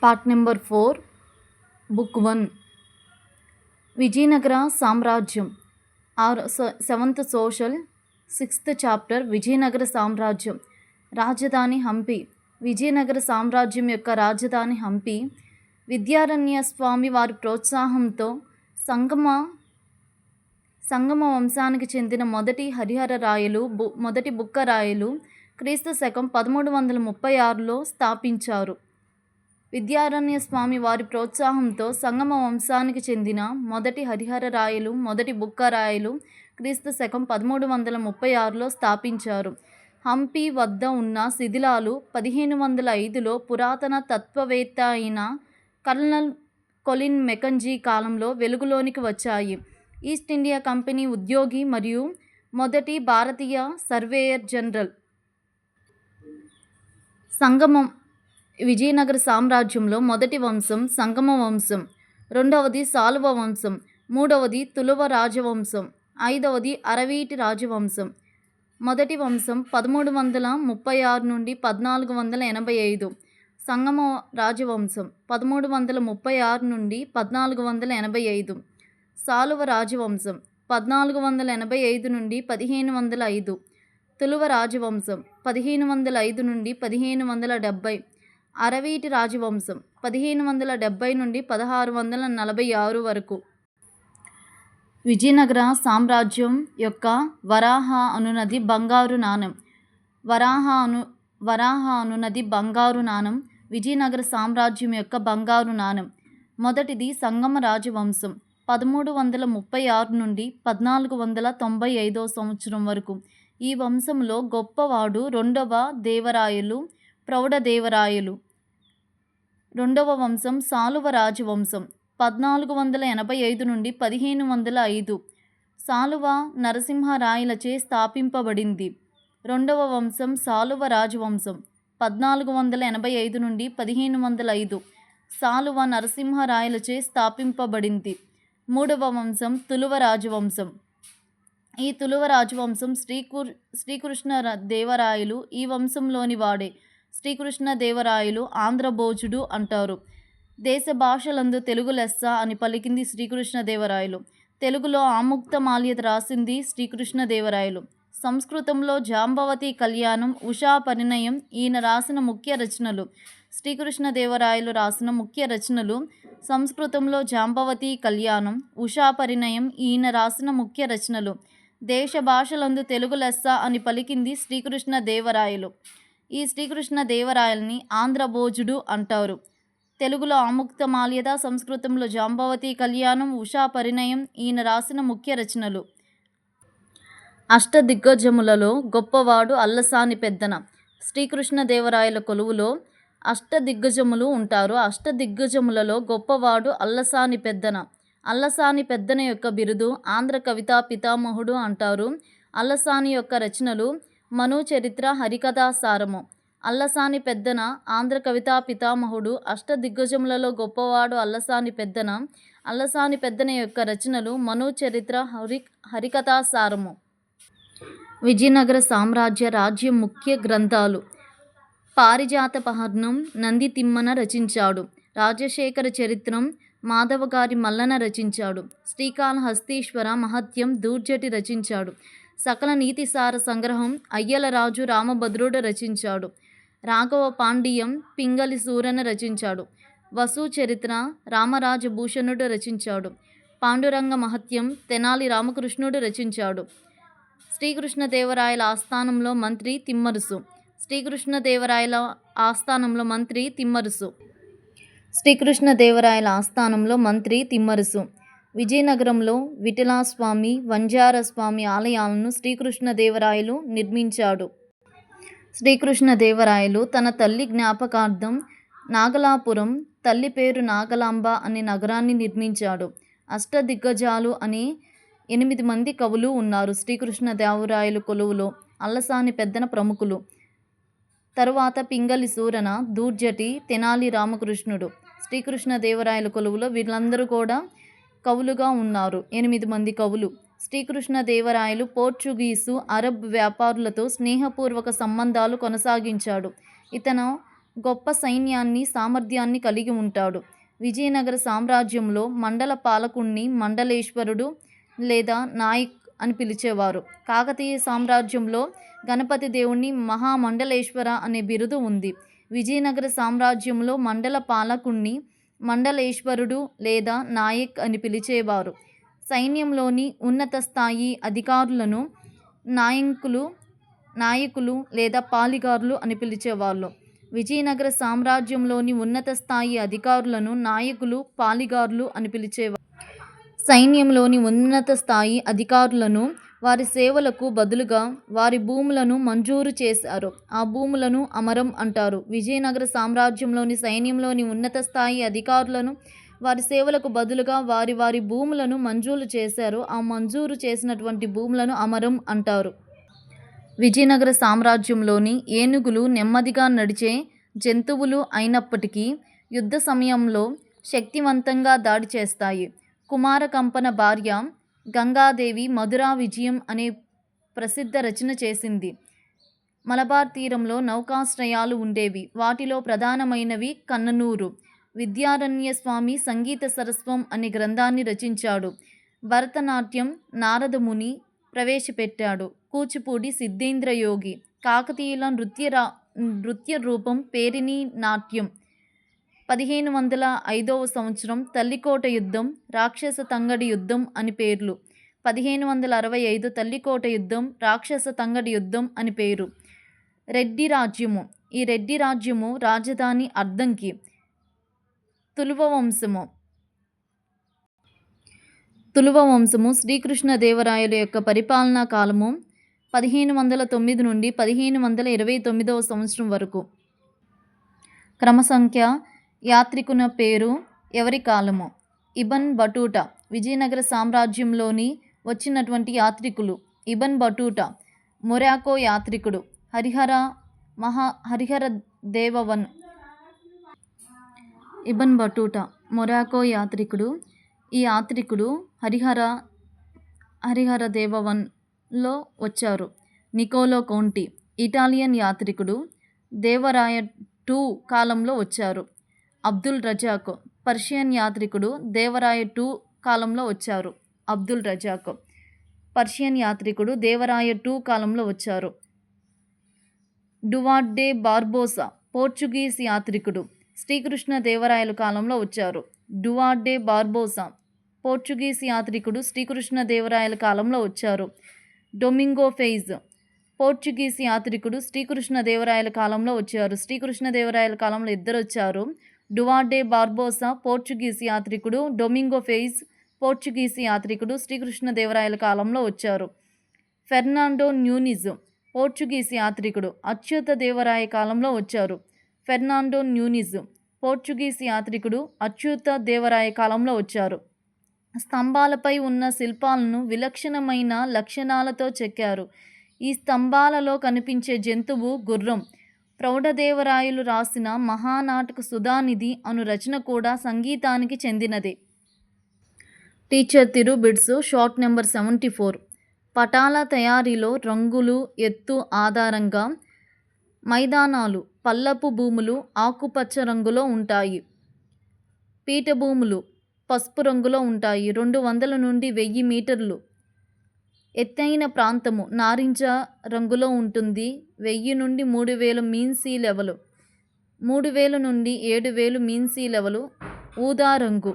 Part number 4 book 1 Vijayanagara సామ్రాజ్యం 7th social 6th chapter Vijayanagara సామ్రాజ్యం రాజధాని హంపి. విజయనగర సామ్రాజ్యం యొక్క రాజధాని హంపి. విద్యారణ్య స్వామి వారి ప్రోత్సాహంతో సంగమ వంశానికి చెందిన మొదటి హరిహర రాయలు మొదటి బుక్కరాయలు క్రీస్తు శకం 1336లో స్థాపించారు. విద్యారణ్య స్వామి వారి ప్రోత్సాహంతో సంగమ వంశానికి చెందిన మొదటి హరిహర రాయలు మొదటి బుక్కరాయలు క్రీస్తు శకం 1336లో స్థాపించారు. హంపి వద్ద ఉన్న శిథిలాలు 1505లో పురాతన తత్వవేత్త అయిన కల్నల్ కొలిన్ మెకంజీ కాలంలో వెలుగులోనికి వచ్చాయి. ఈస్ట్ ఇండియా కంపెనీ ఉద్యోగి మరియు మొదటి భారతీయ సర్వేయర్ జనరల్. సంగమం. విజయనగర సామ్రాజ్యంలో మొదటి వంశం సంగమ వంశం, రెండవది సాలువ వంశం, మూడవది తులువ రాజవంశం, ఐదవది అరవీటి రాజవంశం. మొదటి వంశం 1336 నుండి 1485, సంగమ రాజవంశం 1336 నుండి 1485, సాలువ రాజవంశం 1485 నుండి 1505, తులువ రాజవంశం 1505 నుండి 1570, అరవీటి రాజవంశం 1570 నుండి 1646 వరకు. విజయనగర సామ్రాజ్యం యొక్క వరాహ అనునది బంగారు నాణెం. వరాహ అనునది బంగారు నాణెం. విజయనగర సామ్రాజ్యం యొక్క బంగారు నాణెం. మొదటిది సంగమ రాజవంశం 1336 నుండి 1495 సంవత్సరం వరకు. ఈ వంశంలో గొప్పవాడు రెండవ దేవరాయలు ప్రౌఢదేవరాయలు. రెండవ వంశం సాలువ రాజవంశం 1485 నుండి 1505, సాలువ నరసింహరాయలచే స్థాపింపబడింది. రెండవ వంశం సాలువ రాజవంశం 1485 నుండి 1505, సాలువ నరసింహరాయలచే స్థాపింపబడింది. మూడవ వంశం తులువ రాజవంశం. ఈ తులువ రాజవంశం శ్రీకృష్ణ దేవరాయలు ఈ వంశంలోని వాడే. శ్రీకృష్ణదేవరాయలు ఆంధ్రభోజుడు అంటారు. దేశ భాషలందు తెలుగు లెస్స అని పలికింది శ్రీకృష్ణదేవరాయలు. తెలుగులో ఆముక్తమాల్యద రాసింది శ్రీకృష్ణదేవరాయలు. సంస్కృతంలో జాంబవతి కళ్యాణం, ఉషా పరిణయం ఈయన రాసిన ముఖ్య రచనలు. శ్రీకృష్ణదేవరాయలు రాసిన ముఖ్య రచనలు సంస్కృతంలో జాంబవతి కళ్యాణం, ఉషా పరిణయం ఈయన రాసిన ముఖ్య రచనలు. దేశ భాషలందు తెలుగు లెస్స అని పలికింది శ్రీకృష్ణదేవరాయలు. ఈ శ్రీకృష్ణదేవరాయల్ని ఆంధ్రభోజుడు అంటారు. తెలుగులో ఆముక్తమాల్యద, సంస్కృతంలో జాంబవతి కళ్యాణం, ఉషా పరిణయం ఈయన రాసిన ముఖ్య రచనలు. అష్టదిగ్గజములలో గొప్పవాడు అల్లసాని పెద్దన. శ్రీకృష్ణదేవరాయల కొలువులో అష్టదిగ్గజములు ఉంటారు. అష్టదిగ్గజములలో గొప్పవాడు అల్లసాని పెద్దన. అల్లసాని పెద్దన యొక్క బిరుదు ఆంధ్ర కవితా పితామహుడు అంటారు. అల్లసాని యొక్క రచనలు మనుచరిత్ర, హరికథాసారము. అల్లసాని పెద్దన ఆంధ్ర కవితా పితామహుడు. అష్టదిగ్గజములలో గొప్పవాడు అల్లసాని పెద్దన. అల్లసాని పెద్దన యొక్క రచనలు మనుచరిత్ర, హరికథాసారము. విజయనగర సామ్రాజ్య రాజ్యం ముఖ్య గ్రంథాలు. పారిజాతపహర్ణం నంది తిమ్మన రచించాడు. రాజశేఖర చరిత్రం మాధవగారి మల్లన రచించాడు. శ్రీకాళహస్తీశ్వర మహత్యం దూర్జటి రచించాడు. సకల నీతిసార సంగ్రహం అయ్యలరాజు రామభద్రుడు రచించాడు. రాఘవ పాండియం పింగళి సూరన రచించాడు. వసు చరిత్ర రామరాజభూషణుడు రచించాడు. పాండురంగ మహత్యం తెనాలి రామకృష్ణుడు రచించాడు. శ్రీకృష్ణదేవరాయల ఆస్థానంలో మంత్రి తిమ్మరుసు. శ్రీకృష్ణదేవరాయల ఆస్థానంలో మంత్రి తిమ్మరుసు. శ్రీకృష్ణదేవరాయల ఆస్థానంలో మంత్రి తిమ్మరుసు. విజయనగరంలో విఠలాస్వామి, వంజారస్వామి ఆలయాలను శ్రీకృష్ణదేవరాయలు నిర్మించాడు. శ్రీకృష్ణదేవరాయలు తన తల్లి జ్ఞాపకార్థం నాగలాపురం, తల్లి పేరు నాగలాంబ అనే నగరాన్ని నిర్మించాడు. అష్టదిగ్గజాలు అని 8 మంది కవులు ఉన్నారు శ్రీకృష్ణదేవరాయలు కొలువులో. అల్లసాని పెద్దన ప్రముఖులు. తరువాత పింగళి సూరన, దూర్జటి, తెనాలి రామకృష్ణుడు. శ్రీకృష్ణదేవరాయల కొలువులో వీళ్ళందరూ కూడా కవులుగా ఉన్నారు. 8 మంది కవులు. శ్రీకృష్ణదేవరాయలు పోర్చుగీసు, అరబ్ వ్యాపారులతో స్నేహపూర్వక సంబంధాలు కొనసాగించాడు. ఇతను గొప్ప సైన్యాన్ని సామర్థ్యాన్ని కలిగి ఉంటాడు. విజయనగర సామ్రాజ్యంలో మండల పాలకుణ్ణి మండలేశ్వరుడు లేదా నాయక్ అని పిలిచేవారు. కాకతీయ సామ్రాజ్యంలో గణపతి దేవుణ్ణి మహామండలేశ్వర అనే బిరుదు ఉంది. విజయనగర సామ్రాజ్యంలో మండల పాలకుణ్ణి మండలేశ్వరుడు లేదా నాయక్ అని పిలిచేవారు. సైన్యంలోని ఉన్నత స్థాయి అధికారులను నాయకులు లేదా పాలిగారులు అని పిలిచేవాళ్ళు. విజయనగర సామ్రాజ్యంలోని ఉన్నత స్థాయి అధికారులను నాయకులు, పాలిగారులు అని పిలిచేవారు. సైన్యంలోని ఉన్నత స్థాయి అధికారులను వారి సేవలకు బదులుగా వారి భూములను మంజూరు చేశారు. ఆ భూములను అమరం అంటారు. విజయనగర సామ్రాజ్యంలోని సైన్యంలోని ఉన్నత స్థాయి అధికారులను వారి సేవలకు బదులుగా వారి భూములను మంజూరు చేశారు. ఆ మంజూరు చేసినటువంటి భూములను అమరం అంటారు. విజయనగర సామ్రాజ్యంలోని ఏనుగులు నెమ్మదిగా నడిచే జంతువులు అయినప్పటికీ యుద్ధ సమయంలో శక్తివంతంగా దాడి చేస్తాయి. కుమారకంపన భార్య గంగాదేవి మధురా విజయం అనే ప్రసిద్ధ రచన చేసింది. మలబార్ తీరంలో నౌకాశ్రయాలు ఉండేవి. వాటిలో ప్రధానమైనవి కన్ననూరు. విద్యారణ్య స్వామి సంగీత సరస్వం అనే గ్రంథాన్ని రచించాడు. భరతనాట్యం నారదముని ప్రవేశపెట్టాడు. కూచిపూడి సిద్ధేంద్ర యోగి. కాకతీయుల నృత్య రూపం పేరిణి నాట్యం. 1505 సంవత్సరం తల్లికోట యుద్ధం, రాక్షస తంగడి యుద్ధం అని పేర్లు. 1565 తల్లికోట యుద్ధం, రాక్షస తంగడి యుద్ధం అని పేరు. రెడ్డి రాజ్యము. ఈ రెడ్డి రాజ్యము రాజధాని అద్దంకి. తులువ వంశము శ్రీకృష్ణదేవరాయల యొక్క పరిపాలనా కాలము 1509 నుండి 1529 సంవత్సరం వరకు. క్రమసంఖ్య యాత్రికున పేరు ఎవరి కాలము. Ibn Battuta. విజయనగర సామ్రాజ్యంలోని వచ్చినటువంటి యాత్రికులు. ఇబన్ బటూటా మొరాకో యాత్రికుడు. హరిహర దేవవన్. ఇబన్ బటూటా మొరాకో యాత్రికుడు. ఈ యాత్రికుడు హరిహర దేవవన్లో వచ్చారు. నికోలో కౌంటీ ఇటాలియన్ యాత్రికుడు. దేవరాయ II కాలంలో వచ్చారు. అబ్దుల్ రజాక్ పర్షియన్ యాత్రికుడు. దేవరాయ II కాలంలో వచ్చారు. అబ్దుల్ రజాక్ పర్షియన్ యాత్రికుడు. దేవరాయ II కాలంలో వచ్చారు. డువార్డ్ డే బార్బోసా పోర్చుగీస్ యాత్రికుడు. శ్రీకృష్ణదేవరాయల కాలంలో వచ్చారు. డువార్డ్ డే బార్బోసా పోర్చుగీస్ యాత్రికుడు. శ్రీకృష్ణదేవరాయల కాలంలో వచ్చారు. డొమింగో ఫెయిజ్ పోర్చుగీస్ యాత్రికుడు. శ్రీకృష్ణదేవరాయల కాలంలో వచ్చారు. శ్రీకృష్ణదేవరాయల కాలంలో ఇద్దరు వచ్చారు. డువార్డ్ డే బార్బోసా పోర్చుగీస్ యాత్రికుడు. డొమింగో ఫెయిజ్ పోర్చుగీస్ యాత్రికుడు. శ్రీకృష్ణదేవరాయల కాలంలో వచ్చారు. ఫెర్నాండో న్యూనిజ్ పోర్చుగీస్ యాత్రికుడు. అచ్యుత దేవరాయ కాలంలో వచ్చారు. ఫెర్నాండో న్యూనిజ్ పోర్చుగీస్ యాత్రికుడు. అచ్యుత దేవరాయ కాలంలో వచ్చారు. స్తంభాలపై ఉన్న శిల్పాలను విలక్షణమైన లక్షణాలతో చెక్కారు. ఈ స్తంభాలలో కనిపించే జంతువు గుర్రం. ప్రౌఢదేవరాయలు రాసిన మహానాటక సుధానిధి అను రచన కూడా సంగీతానికి చెందినదే. టీచర్ తిరు బిడ్స్ షాట్ నెంబర్ 74. పటాల తయారీలో రంగులు, ఎత్తు ఆధారంగా మైదానాలు పల్లపు భూములు ఆకుపచ్చ రంగులో ఉంటాయి. పీఠభూములు పసుపు రంగులో ఉంటాయి. 200 నుండి 1000 మీటర్లు ఎత్తైన ప్రాంతము నారింజ రంగులో ఉంటుంది. 1000 నుండి 3000 మీన్ సీ లెవెల్. 3000 నుండి 7000 మీన్ సీ లెవెల్ ఊదా రంగు.